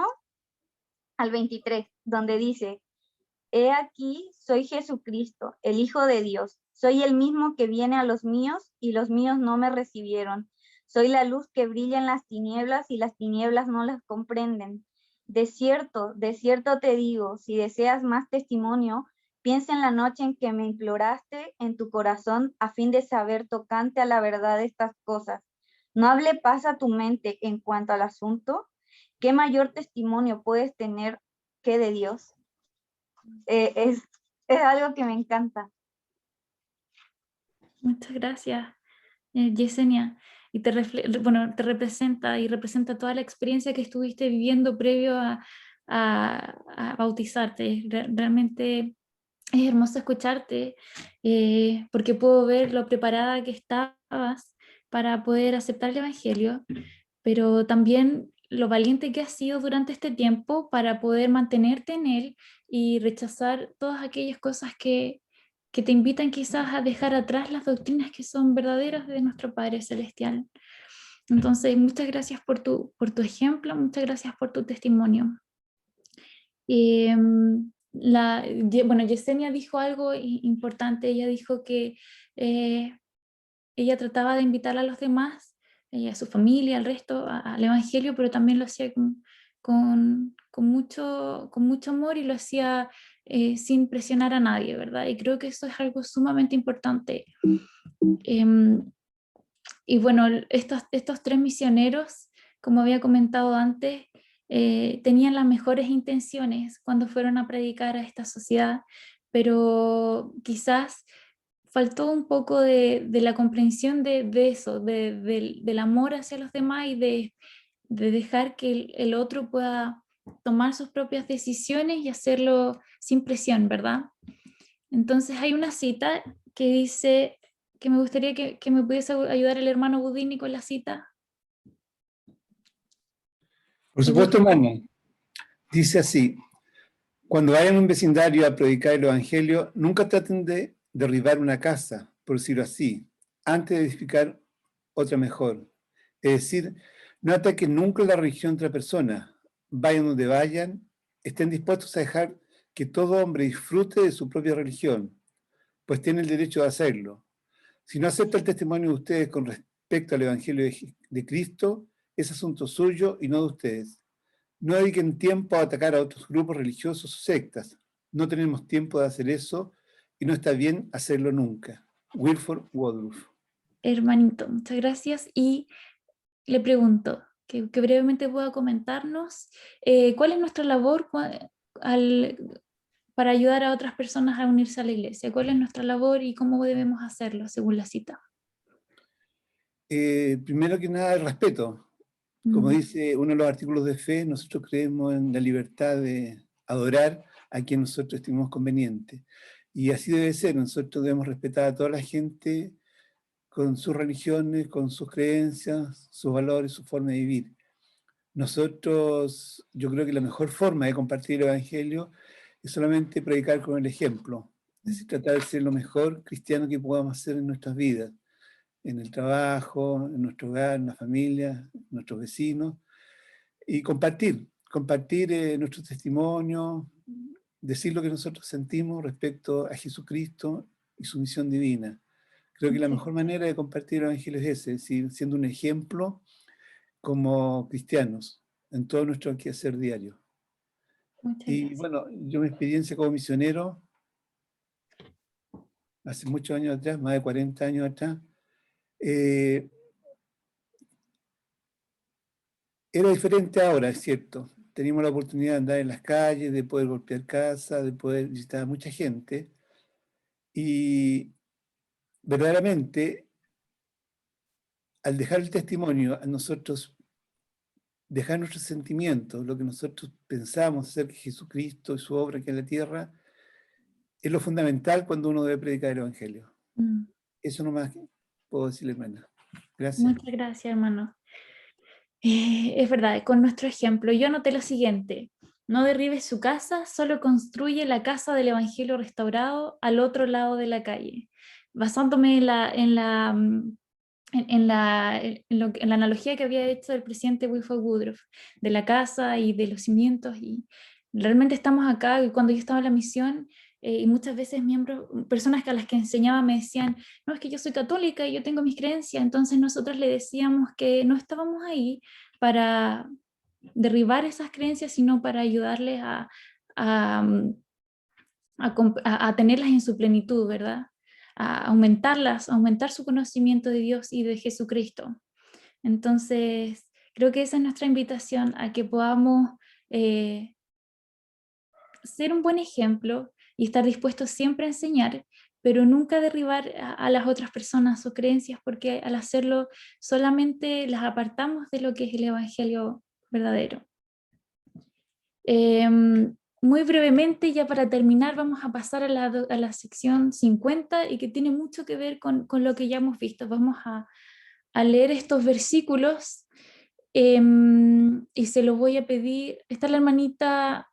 al 23, donde dice: He aquí, soy Jesucristo, el Hijo de Dios. Soy el mismo que viene a los míos y los míos no me recibieron. Soy la luz que brilla en las tinieblas y las tinieblas no las comprenden. De cierto te digo, si deseas más testimonio, piensa en la noche en que me imploraste en tu corazón a fin de saber tocante a la verdad de estas cosas. No hable paz a tu mente en cuanto al asunto. ¿Qué mayor testimonio puedes tener que de Dios? Es algo que me encanta. Muchas gracias, Yesenia. Y bueno, te representa y representa toda la experiencia que estuviste viviendo previo a bautizarte. Realmente es hermoso escucharte porque puedo ver lo preparada que estabas para poder aceptar el Evangelio, pero también lo valiente que has sido durante este tiempo para poder mantenerte en él y rechazar todas aquellas cosas que te invitan quizás a dejar atrás las doctrinas que son verdaderas de nuestro Padre Celestial. Entonces, muchas gracias por tu ejemplo, muchas gracias por tu testimonio. Bueno, Yesenia dijo algo importante, ella dijo que ella trataba de invitar a los demás, a su familia, al resto, al Evangelio, pero también lo hacía con mucho amor y lo hacía sin presionar a nadie, ¿verdad? Y creo que eso es algo sumamente importante. Y bueno, estos 3 misioneros, como había comentado antes, tenían las mejores intenciones cuando fueron a predicar a esta sociedad, pero quizás faltó un poco de la comprensión de eso, del amor hacia los demás y de dejar que el otro pueda tomar sus propias decisiones y hacerlo sin presión, ¿verdad? Entonces hay una cita que dice, que me gustaría que me pudiese ayudar el hermano Budini con la cita. Por supuesto, hermano. Dice así: Cuando vayan a un vecindario a predicar el Evangelio, nunca traten de derribar una casa, por decirlo así, antes de edificar otra mejor. Es decir, no ataquen nunca la religión de otra persona. Vayan donde vayan, estén dispuestos a dejar que todo hombre disfrute de su propia religión, pues tiene el derecho de hacerlo. Si no acepta el testimonio de ustedes con respecto al Evangelio de Cristo, es asunto suyo y no de ustedes. No dediquen tiempo a atacar a otros grupos religiosos o sectas. No tenemos tiempo de hacer eso y no está bien hacerlo nunca. Wilford Woodruff. Hermanito, muchas gracias. Y le pregunto, que brevemente pueda comentarnos cuál es nuestra labor para ayudar a otras personas a unirse a la iglesia. ¿Cuál es nuestra labor y cómo debemos hacerlo según la cita? Primero que nada, el respeto. Como dice uno de los artículos de fe, nosotros creemos en la libertad de adorar a quien nosotros estimemos conveniente. Y así debe ser, nosotros debemos respetar a toda la gente con sus religiones, con sus creencias, sus valores, su forma de vivir. Nosotros, yo creo que la mejor forma de compartir el Evangelio es solamente predicar con el ejemplo, es decir, tratar de ser lo mejor cristiano que podamos hacer en nuestras vidas, en el trabajo, en nuestro hogar, en la familia, en nuestros vecinos, y compartir nuestro testimonio, decir lo que nosotros sentimos respecto a Jesucristo y su misión divina. Creo que la mejor manera de compartir el Evangelio es ese, es decir, siendo un ejemplo como cristianos en todo nuestro quehacer diario. Y bueno, yo mi experiencia como misionero, hace muchos años atrás, más de 40 años atrás, era diferente ahora, es cierto. Teníamos la oportunidad de andar en las calles, de poder golpear casas, de poder visitar a mucha gente. Y verdaderamente, al dejar el testimonio, a nosotros dejar nuestros sentimientos, lo que nosotros pensamos acerca de Jesucristo y su obra aquí en la tierra, es lo fundamental cuando uno debe predicar el Evangelio. Eso nomás puedo decirle, hermana. Gracias. Muchas gracias, hermano. Es verdad, con nuestro ejemplo, yo anoté lo siguiente: no derribe su casa, solo construye la casa del Evangelio restaurado al otro lado de la calle. Basándome en la analogía que había hecho el presidente Wilford Woodruff, de la casa y de los cimientos, y realmente estamos acá, y cuando yo estaba en la misión, y muchas veces personas a las que enseñaba me decían, no, es que yo soy católica y yo tengo mis creencias, entonces nosotros le decíamos que no estábamos ahí para derribar esas creencias, sino para ayudarles a tenerlas en su plenitud, ¿verdad? A aumentarlas, a aumentar su conocimiento de Dios y de Jesucristo. Entonces, creo que esa es nuestra invitación, a que podamos ser un buen ejemplo y estar dispuestos siempre a enseñar, pero nunca derribar a las otras personas sus creencias, porque al hacerlo solamente las apartamos de lo que es el Evangelio verdadero. Muy brevemente, ya para terminar, vamos a pasar a la sección 50, y que tiene mucho que ver con lo que ya hemos visto. Vamos a leer estos versículos, y se los voy a pedir. ¿Está la hermanita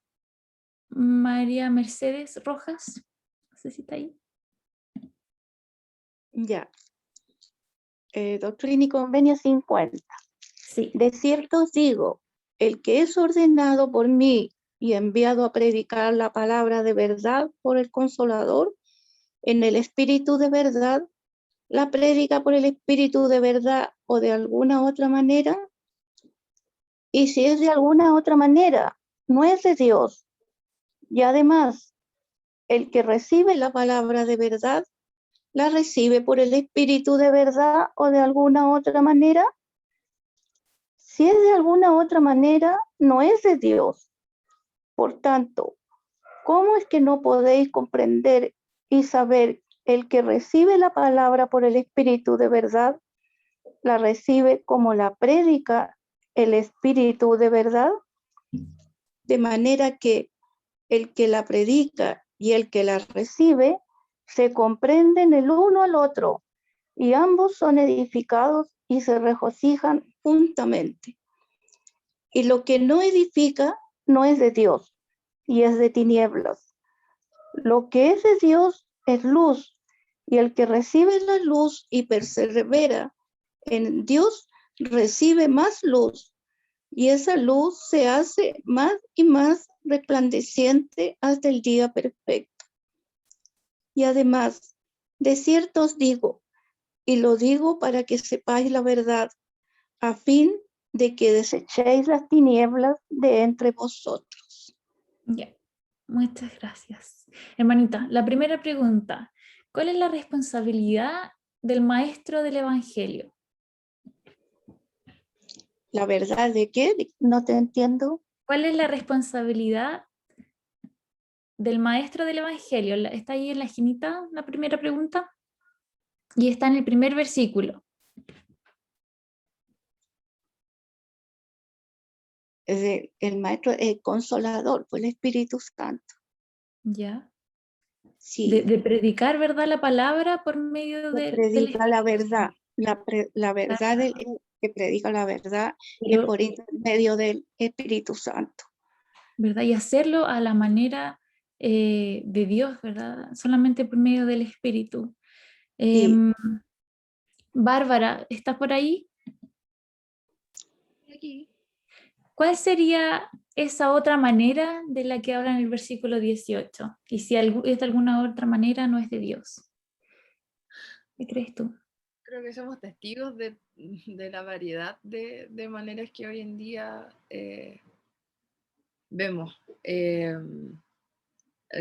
María Mercedes Rojas? No sé si está ahí. Ya. Doctrina y Convenio 50. Sí. De cierto os digo, el que es ordenado por mí y enviado a predicar la palabra de verdad por el Consolador, en el Espíritu de verdad, la predica por el Espíritu de verdad o de alguna otra manera, y si es de alguna otra manera, no es de Dios. Y además, el que recibe la palabra de verdad, la recibe por el Espíritu de verdad o de alguna otra manera. Si es de alguna otra manera, no es de Dios. Por tanto, ¿cómo es que no podéis comprender y saber el que recibe la palabra por el Espíritu de verdad, la recibe como la predica el Espíritu de verdad? De manera que el que la predica y el que la recibe se comprenden el uno al otro, y ambos son edificados y se regocijan juntamente. Y lo que no edifica no es de Dios, y es de tinieblas. Lo que es de Dios es luz, y el que recibe la luz y persevera en Dios recibe más luz, y esa luz se hace más y más resplandeciente hasta el día perfecto. Y además, de cierto os digo, y lo digo para que sepáis la verdad, a fin de que desechéis las tinieblas de entre vosotros. Ya, muchas gracias. Hermanita, la primera pregunta, ¿cuál es la responsabilidad del maestro del Evangelio? ¿La verdad de qué? No te entiendo. ¿Cuál es la responsabilidad del maestro del Evangelio? Está ahí en la esquinita la primera pregunta y está en el primer versículo. El maestro, el consolador, fue el Espíritu Santo. Ya. Sí, De predicar, ¿verdad? La palabra por medio que del predica la verdad. Espíritu. La verdad, que predica la verdad es Pero, por intermedio del Espíritu Santo. ¿verdad? Y hacerlo a la manera de Dios, ¿verdad? Solamente por medio del Espíritu. Sí. Bárbara, ¿estás por ahí? Aquí. ¿Cuál sería esa otra manera de la que habla en el versículo 18? Y si es de alguna otra manera, no es de Dios. ¿Qué crees tú? Creo que somos testigos de la variedad de maneras que hoy en día vemos.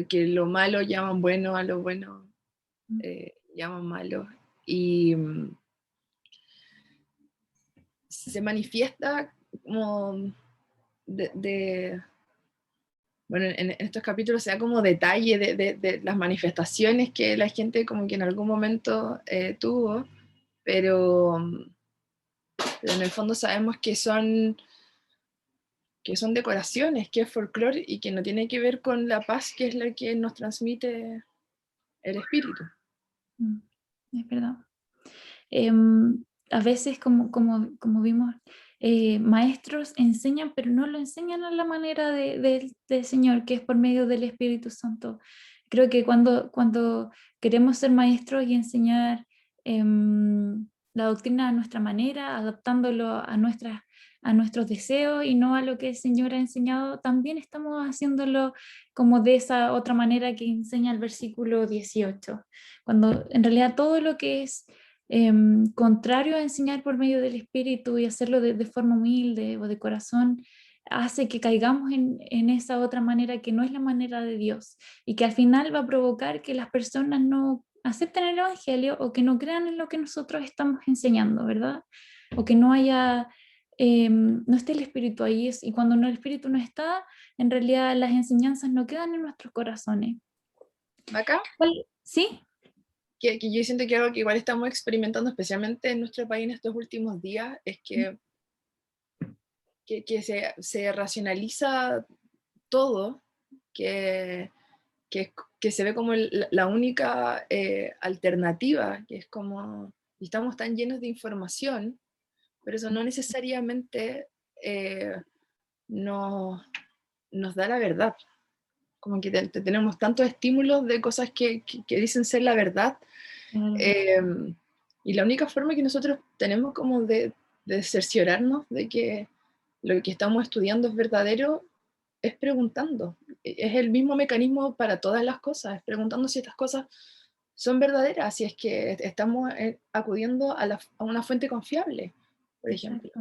Que lo malo llaman bueno, a lo bueno llaman malo. Y se manifiesta como bueno, en estos capítulos se da como detalle de las manifestaciones que la gente como que en algún momento tuvo, pero en el fondo sabemos que son decoraciones, que es folclore y que no tiene que ver con la paz que es la que nos transmite el espíritu. Es verdad. A veces, como vimos, maestros enseñan, pero no lo enseñan a la manera del Señor, que es por medio del Espíritu Santo. Creo que cuando queremos ser maestros y enseñar la doctrina a nuestra manera, adaptándolo a nuestros deseos y no a lo que el Señor ha enseñado, también estamos haciéndolo como de esa otra manera que enseña el versículo 18, cuando en realidad todo lo que es contrario a enseñar por medio del Espíritu y hacerlo de forma humilde o de corazón, hace que caigamos en esa otra manera que no es la manera de Dios y que al final va a provocar que las personas no acepten el Evangelio o que no crean en lo que nosotros estamos enseñando, ¿verdad? O que no haya, no esté el Espíritu ahí, y cuando el Espíritu no está, en realidad las enseñanzas no quedan en nuestros corazones. ¿Acá? ¿Sí? Que yo siento que algo que igual estamos experimentando, especialmente en nuestro país en estos últimos días, es que se racionaliza todo, que se ve como la única alternativa, que es como, y estamos tan llenos de información, pero eso no necesariamente nos da la verdad. Como que tenemos tantos estímulos de cosas que dicen ser la verdad, y la única forma que nosotros tenemos como de cerciorarnos de que lo que estamos estudiando es verdadero es preguntando. Es el mismo mecanismo para todas las cosas, es preguntando si estas cosas son verdaderas, si es que estamos acudiendo a una fuente confiable, por ejemplo.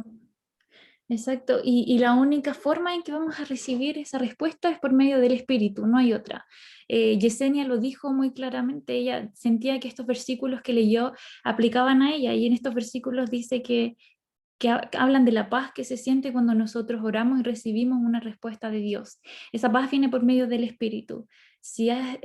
Exacto, y la única forma en que vamos a recibir esa respuesta es por medio del Espíritu, no hay otra. Yesenia lo dijo muy claramente, ella sentía que estos versículos que leyó aplicaban a ella, y en estos versículos dice que hablan de la paz que se siente cuando nosotros oramos y recibimos una respuesta de Dios. Esa paz viene por medio del Espíritu. Si es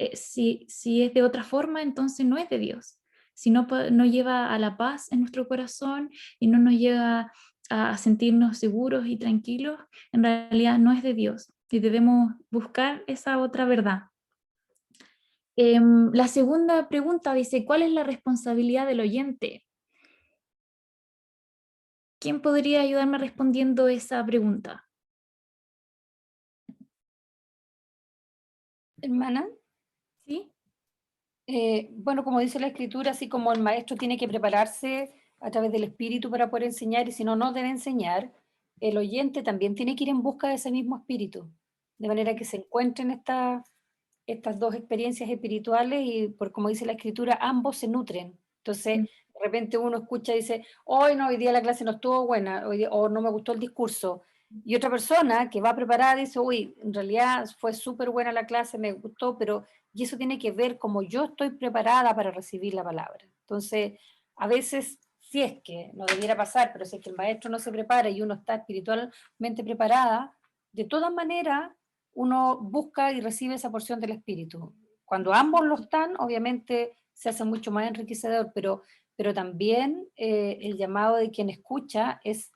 de otra forma, entonces no es de Dios. Si no lleva a la paz en nuestro corazón y no nos llega a sentirnos seguros y tranquilos, en realidad no es de Dios. Y debemos buscar esa otra verdad. La segunda pregunta dice, ¿cuál es la responsabilidad del oyente? ¿Quién podría ayudarme respondiendo esa pregunta? Hermana, ¿Sí? bueno, como dice la escritura, así como el maestro tiene que prepararse a través del espíritu para poder enseñar, y si no, no debe enseñar, el oyente también tiene que ir en busca de ese mismo espíritu, de manera que se encuentren estas dos experiencias espirituales y, por como dice la escritura, ambos se nutren. Entonces, de repente uno escucha y dice, hoy no, hoy día la clase no estuvo buena, o no me gustó el discurso. Y otra persona que va preparada dice, uy, en realidad fue súper buena la clase, me gustó, pero... Y eso tiene que ver cómo yo estoy preparada para recibir la palabra. Entonces, a veces, si es que no debiera pasar, pero si es que el maestro no se prepara y uno está espiritualmente preparada, de todas maneras, uno busca y recibe esa porción del espíritu. Cuando ambos lo están, obviamente se hace mucho más enriquecedor, pero también el llamado de quien escucha es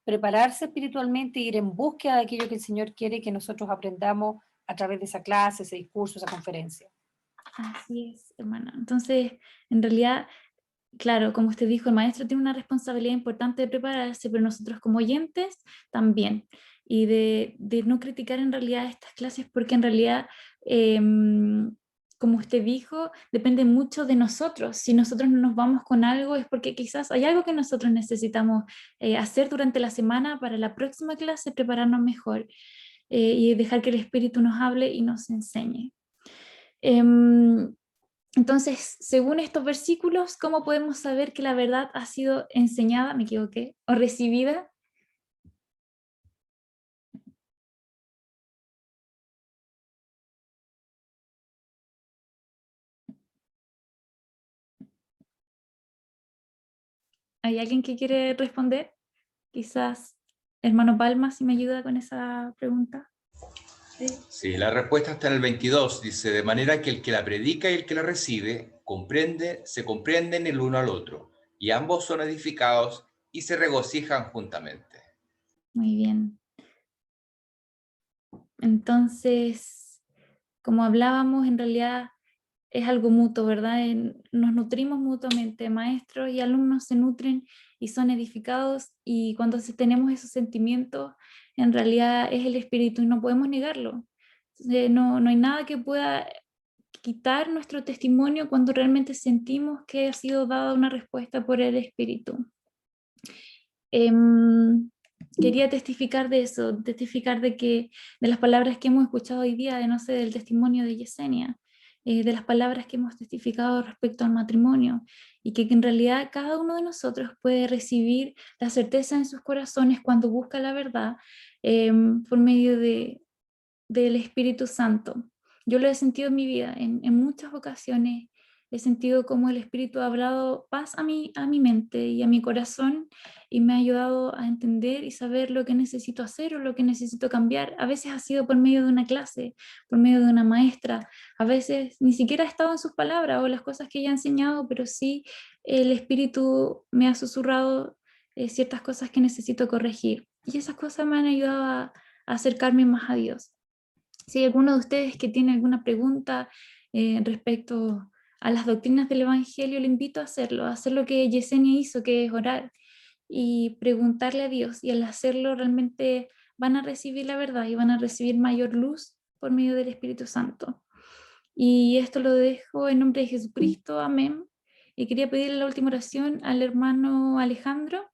prepararse espiritualmente e ir en búsqueda de aquello que el Señor quiere que nosotros aprendamos a través de esa clase, ese discurso, esa conferencia. Así es, hermana. Entonces, en realidad, claro, como usted dijo, el maestro tiene una responsabilidad importante de prepararse, pero nosotros como oyentes también. Y de no criticar en realidad estas clases, porque en realidad, como usted dijo, depende mucho de nosotros. Si nosotros no nos vamos con algo, es porque quizás hay algo que nosotros necesitamos hacer durante la semana para la próxima clase, prepararnos mejor y dejar que el Espíritu nos hable y nos enseñe. Entonces, según estos versículos, ¿cómo podemos saber que la verdad ha sido enseñada, me equivoqué, o recibida? ¿Hay alguien que quiere responder? Quizás hermano Palma, si me ayuda con esa pregunta. Sí, la respuesta está en el 22. Dice, de manera que el que la predica y el que la recibe se comprenden el uno al otro, y ambos son edificados y se regocijan juntamente. Muy bien. Entonces, como hablábamos, en realidad es algo mutuo, ¿verdad? Nos nutrimos mutuamente, maestros y alumnos se nutren y son edificados, y cuando tenemos esos sentimientos, en realidad es el Espíritu y no podemos negarlo. No hay nada que pueda quitar nuestro testimonio cuando realmente sentimos que ha sido dada una respuesta por el Espíritu. Quería testificar de eso, testificar de las palabras que hemos escuchado hoy día, de no sé, del testimonio de Yesenia, de las palabras que hemos testificado respecto al matrimonio, y que en realidad cada uno de nosotros puede recibir la certeza en sus corazones cuando busca la verdad por medio del Espíritu Santo. Yo lo he sentido en mi vida, en muchas ocasiones he sentido como el Espíritu ha hablado paz a mi mente y a mi corazón, y me ha ayudado a entender y saber lo que necesito hacer o lo que necesito cambiar. A veces ha sido por medio de una clase, por medio de una maestra, a veces ni siquiera ha estado en sus palabras o las cosas que ella ha enseñado, pero sí el Espíritu me ha susurrado ciertas cosas que necesito corregir, y esas cosas me han ayudado a acercarme más a Dios. Si hay alguno de ustedes que tiene alguna pregunta respecto a las doctrinas del Evangelio, le invito a hacer lo que Yesenia hizo, que es orar y preguntarle a Dios, y al hacerlo realmente van a recibir la verdad y van a recibir mayor luz por medio del Espíritu Santo. Y esto lo dejo en nombre de Jesucristo, amén. Y quería pedirle la última oración al hermano Alejandro.